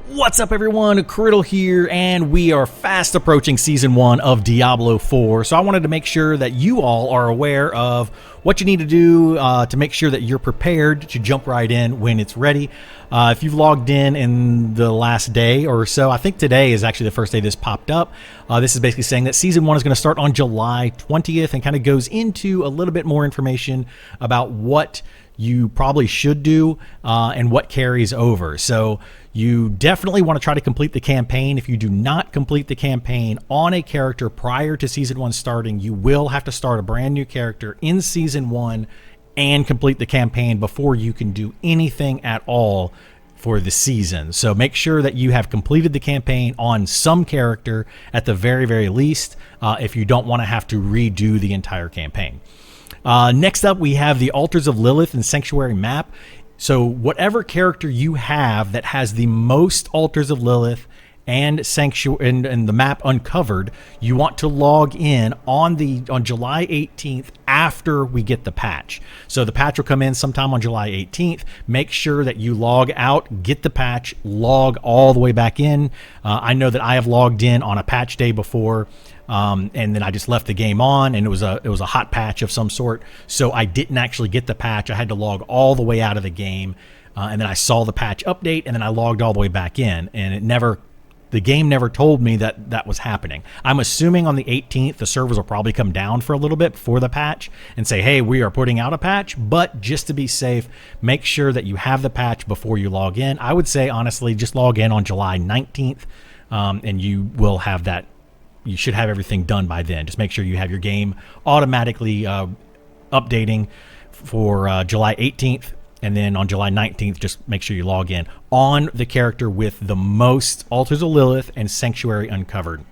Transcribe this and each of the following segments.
What's up, everyone? Kriddle here, and we are fast approaching Season 1 of Diablo 4, so I wanted to make sure that you all are aware of what you need to do to make sure that you're prepared to jump right in when it's ready. If you've logged in the last day or so, I think today is actually the first day this popped up. This is basically saying that Season 1 is going to start on July 20th and kind of goes into a little bit more information about what you probably should do and what carries over. So you definitely want to try to complete the campaign. If you do not complete the campaign on a character prior to Season 1 starting, you will have to start a brand new character in Season 1 and complete the campaign before you can do anything at all for the season. So make sure that you have completed the campaign on some character at the very, very least if you don't want to have to redo the entire campaign. Next up, we have the Altars of Lilith and Sanctuary map. So whatever character you have that has the most Altars of Lilith and Sanctuary and the map uncovered, you want to log in on July 18th after we get the patch. So the patch will come in sometime on July 18th. Make sure that you log out, get the patch, log all the way back in. I know that I have logged in on a patch day before. And then I just left the game on, and it was a hot patch of some sort, so I didn't actually get the patch. I had to log all the way out of the game, and then I saw the patch update, and then I logged all the way back in, and the game never told me that was happening. I'm assuming on the 18th the servers will probably come down for a little bit before the patch and say, hey, we are putting out a patch, but just to be safe, make sure that you have the patch before you log in. I would say, honestly, just log in on July 19th, and you will have that. You should have everything done by then. Just make sure you have your game automatically updating for July 18th. And then on July 19th, just make sure you log in on the character with the most Altars of Lilith and Sanctuary uncovered.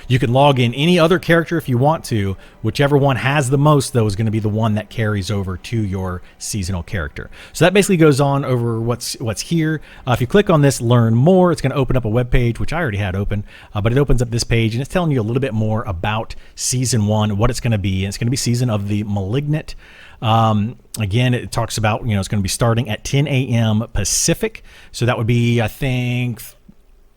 You can log in any other character if you want to. Whichever one has the most, though, is going to be the one that carries over to your seasonal character. So that basically goes on over what's here. If you click on this Learn More, it's going to open up a web page, which I already had open, but it opens up this page, and it's telling you a little bit more about Season 1, what it's going to be. And it's going to be Season of the Malignant. Again, it talks about, it's going to be starting at 10 a.m. Pacific. So that would be, I think,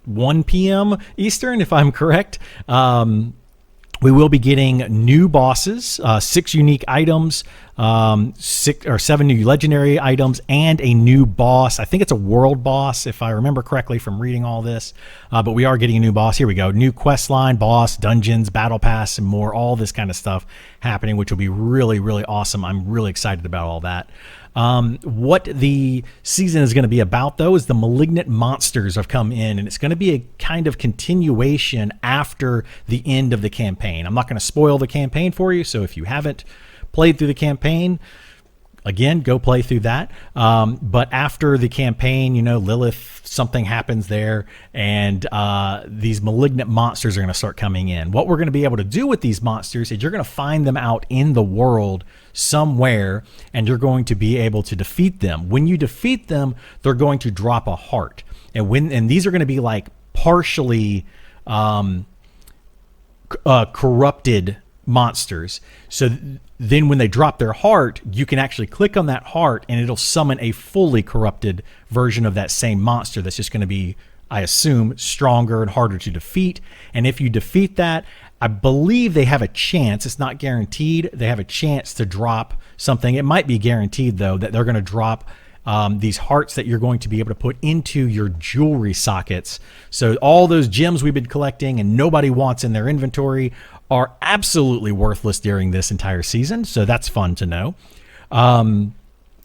1 p.m. Eastern, if I'm correct. We will be getting new bosses, 6 unique items, 7 new legendary items, and a new boss. I think it's a world boss, if I remember correctly from reading all this. But we are getting a new boss. Here we go. New quest line, boss, dungeons, battle pass, and more. All this kind of stuff happening, which will be really, really awesome. I'm really excited about all that. What the season is going to be about, though, is the malignant monsters have come in, and it's going to be a kind of continuation after the end of the campaign. I'm not going to spoil the campaign for you, so if you haven't played through the campaign, again, go play through that. But after the campaign, Lilith, something happens there, and these malignant monsters are going to start coming in. What we're going to be able to do with these monsters is you're going to find them out in the world somewhere, and you're going to be able to defeat them. When you defeat them, they're going to drop a heart. And these are going to be like partially corrupted monsters. So then when they drop their heart, you can actually click on that heart and it'll summon a fully corrupted version of that same monster that's just going to be, I assume, stronger and harder to defeat. And if you defeat that, I believe they have a chance. It's not guaranteed. They have a chance to drop something. It might be guaranteed, though, that they're going to drop these hearts that you're going to be able to put into your jewelry sockets. So all those gems we've been collecting and nobody wants in their inventory are absolutely worthless during this entire season. So that's fun to know.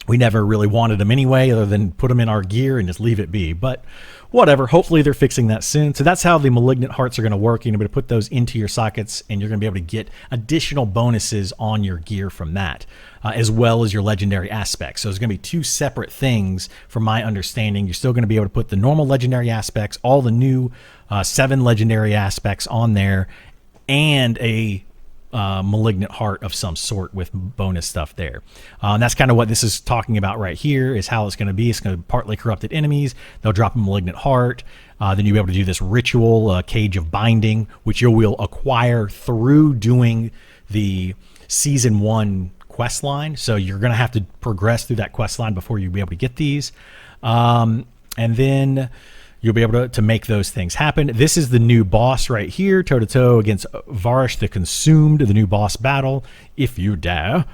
We never really wanted them anyway, other than put them in our gear and just leave it be. But whatever, hopefully they're fixing that soon. So that's how the malignant hearts are going to work. You're going to be able to put those into your sockets, and you're going to be able to get additional bonuses on your gear from that, as well as your legendary aspects. So there's going to be 2 separate things from my understanding. You're still going to be able to put the normal legendary aspects, all the new 7 legendary aspects on there, and a malignant heart of some sort with bonus stuff there. And that's kind of what this is talking about right here, is how it's going to be. It's going to be partly corrupted enemies. They'll drop a malignant heart. Then you'll be able to do this ritual, Cage of Binding, which you will acquire through doing the Season 1 quest line. So you're going to have to progress through that quest line before you'll be able to get these. and then you'll be able to make those things happen. This is the new boss right here, toe-to-toe against Varish the Consumed, the new boss battle, if you dare.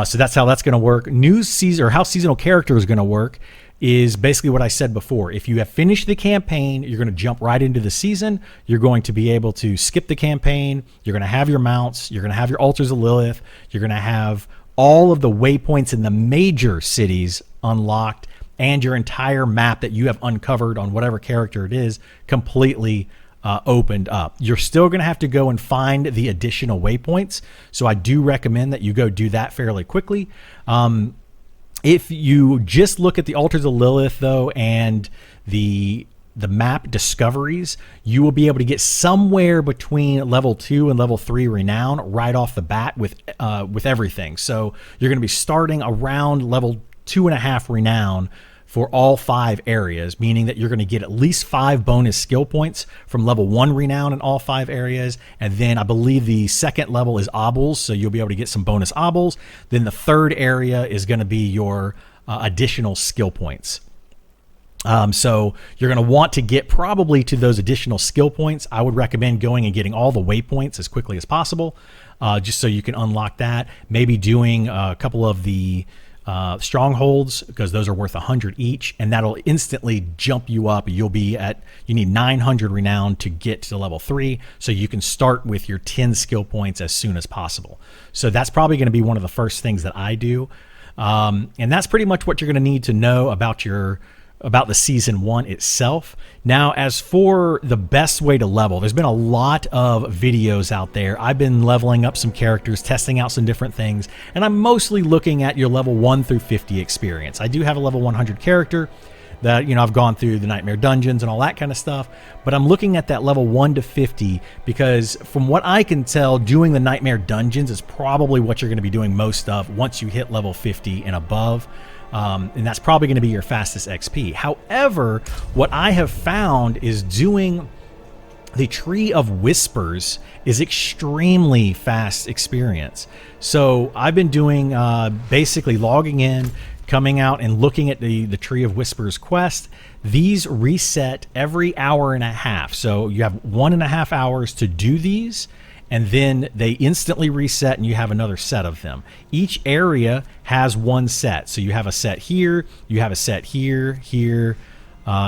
So that's how that's going to work. New season, or how seasonal character is going to work, is basically what I said before. If you have finished the campaign, you're going to jump right into the season. You're going to be able to skip the campaign. You're going to have your mounts. You're going to have your altars of Lilith. You're going to have all of the waypoints in the major cities unlocked, and your entire map that you have uncovered on whatever character it is completely opened up. You're still going to have to go and find the additional waypoints, so I do recommend that you go do that fairly quickly. If you just look at the altars of Lilith, though, and the map discoveries, you will be able to get somewhere between level 2 and level 3 renown right off the bat with everything. So you're going to be starting around level 2.5 renown for all 5 areas, meaning that you're going to get at least 5 bonus skill points from level 1 renown in all 5 areas. And then I believe the second level is obels, so you'll be able to get some bonus obels. Then the third area is going to be your additional skill points. So you're going to want to get probably to those additional skill points. I would recommend going and getting all the waypoints as quickly as possible, just so you can unlock that. Maybe doing a couple of the strongholds, because those are worth 100 each, and that'll instantly jump you up. You need 900 renown to get to level 3, so you can start with your 10 skill points as soon as possible. So that's probably going to be one of the first things that I do, and that's pretty much what you're going to need to know about the season 1 itself. Now, as for the best way to level, there's been a lot of videos out there. I've been leveling up some characters, testing out some different things, and I'm mostly looking at your level 1 through 50 experience. I do have a level 100 character that, I've gone through the Nightmare Dungeons and all that kind of stuff, but I'm looking at that level 1 to 50 because from what I can tell, doing the Nightmare Dungeons is probably what you're going to be doing most of once you hit level 50 and above. And that's probably going to be your fastest XP. However, what I have found is doing the Tree of Whispers is extremely fast experience. So I've been doing basically logging in, coming out and looking at the Tree of Whispers quest. These reset every hour and a half. So you have 1.5 hours to do these, and then they instantly reset and you have another set of them. Each area has one set. So you have a set here, you have a set here, here,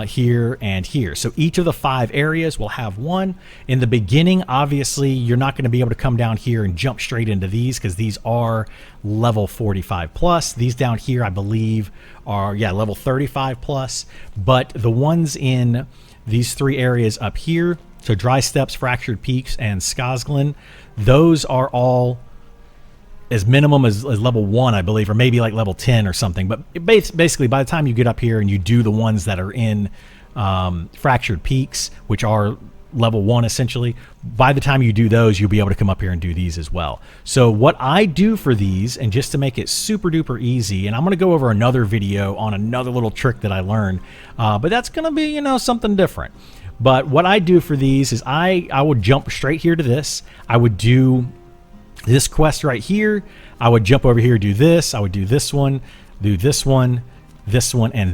here, and here. So each of the 5 areas will have one. In the beginning, obviously, you're not going to be able to come down here and jump straight into these because these are level 45 plus. These down here, I believe, are, level 35 plus. But the ones in these 3 areas up here, so Dry Steps, Fractured Peaks, and Skazglin, those are all as minimum as level 1, I believe, or maybe like level 10 or something. But basically, by the time you get up here and you do the ones that are in Fractured Peaks, which are level 1 essentially, by the time you do those, you'll be able to come up here and do these as well. So what I do for these, and just to make it super duper easy, and I'm going to go over another video on another little trick that I learned, but that's going to be, something different. But what I do for these is I would jump straight here to this. I would do this quest right here. I would jump over here, do this. I would do this one, and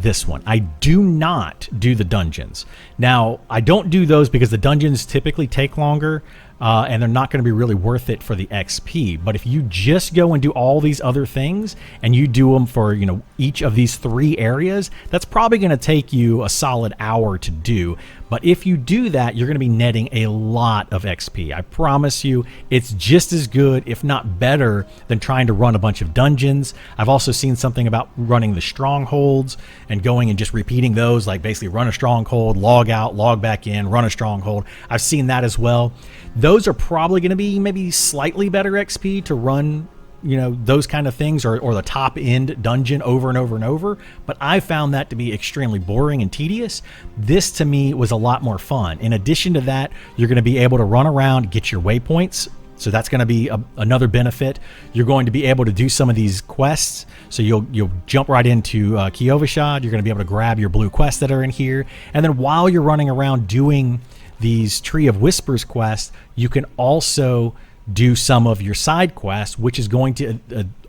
this one. I do not do the dungeons. Now, I don't do those because the dungeons typically take longer, and they're not going to be really worth it for the XP. But if you just go and do all these other things, and you do them for, each of these 3 areas, that's probably going to take you a solid hour to do. But if you do that, you're going to be netting a lot of XP. I promise you, it's just as good, if not better, than trying to run a bunch of dungeons. I've also seen something about running the strongholds and going and just repeating those, like basically run a stronghold, log out, log back in, run a stronghold. I've seen that as well. Those are probably going to be maybe slightly better XP to run, those kind of things, or the top end dungeon over and over and over. But I found that to be extremely boring and tedious. This to me was a lot more fun. In addition to that, you're going to be able to run around, get your waypoints. So that's going to be another benefit. You're going to be able to do some of these quests. So you'll jump right into Kiovashad. You're going to be able to grab your blue quests that are in here. And then while you're running around doing these Tree of Whispers quests, you can also do some of your side quests, which is going to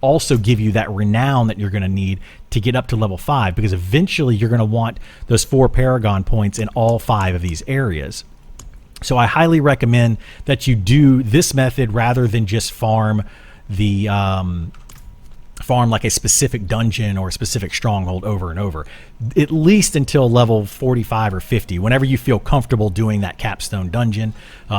also give you that renown that you're going to need to get up to level 5, because eventually you're going to want those 4 Paragon points in all 5 of these areas. So I highly recommend that you do this method rather than just farm the farm like a specific dungeon or a specific stronghold over and over, at least until level 45 or 50, whenever you feel comfortable doing that capstone dungeon.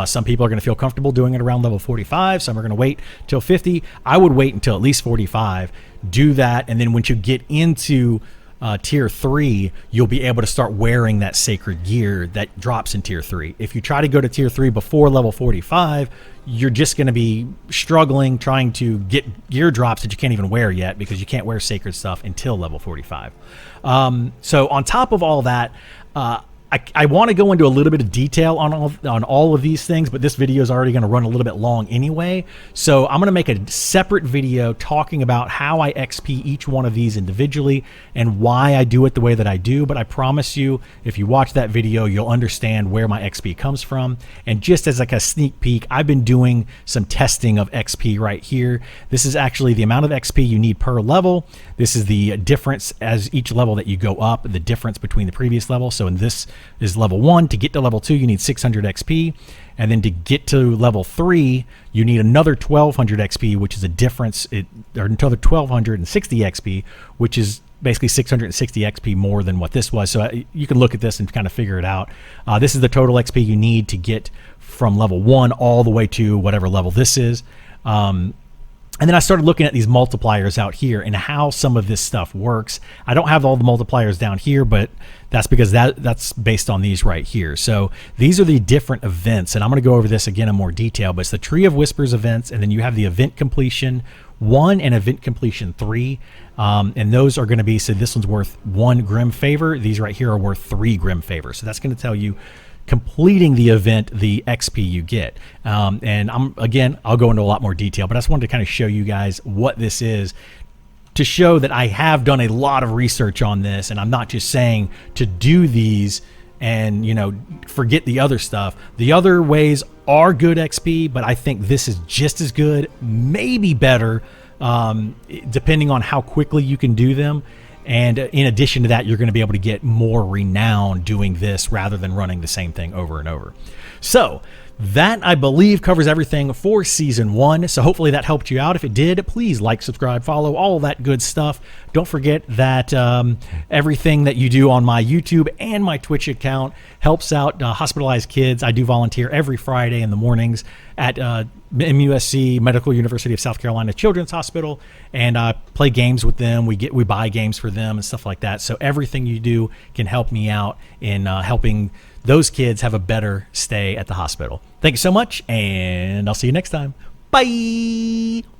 Some people are going to feel comfortable doing it around level 45. Some are going to wait till 50. I would wait until at least 45, do that, and then once you get into tier 3, you'll be able to start wearing that sacred gear that drops in tier 3. If you try to go to tier 3 before level 45, you're just going to be struggling trying to get gear drops that you can't even wear yet, because you can't wear sacred stuff until level 45. So on top of all that, I want to go into a little bit of detail on all of these things, but this video is already going to run a little bit long anyway. So I'm going to make a separate video talking about how I XP each one of these individually and why I do it the way that I do. But I promise you, if you watch that video, you'll understand where my XP comes from. And just as like a sneak peek, I've been doing some testing of XP right here. This is actually the amount of XP you need per level. This is the difference as each level that you go up, the difference between the previous level. So in this is level 1. To get to level 2, you need 600 XP. And then to get to level 3, you need another 1200 XP, which is a difference, or another 1260 XP, which is basically 660 XP more than what this was. So you can look at this and kind of figure it out. This is the total XP you need to get from level 1 all the way to whatever level this is. And then I started looking at these multipliers out here and how some of this stuff works. I don't have all the multipliers down here, but that's because that's based on these right here. So these are the different events, and I'm going to go over this again in more detail, but it's the Tree of Whispers events, and then you have the event completion 1 and event completion 3. And those are going to be, so this one's worth 1 Grim Favor. These right here are worth 3 Grim Favor. So that's going to tell you completing the event, the XP you get. And I'll go into a lot more detail, but I just wanted to kind of show you guys what this is, to show that I have done a lot of research on this, and I'm not just saying to do these and, you know, forget the other stuff. The other ways are good XP, but I think this is just as good, maybe better, depending on how quickly you can do them. And in addition to that, you're going to be able to get more renown doing this rather than running the same thing over and over. So that, I believe, covers everything for Season 1. So hopefully that helped you out. If it did, please like, subscribe, follow, all that good stuff. Don't forget that everything that you do on my YouTube and my Twitch account helps out hospitalized kids. I do volunteer every Friday in the mornings at MUSC, Medical University of South Carolina Children's Hospital, and play games with them. We buy games for them and stuff like that. So everything you do can help me out in helping those kids have a better stay at the hospital. Thank you so much, and I'll see you next time. Bye.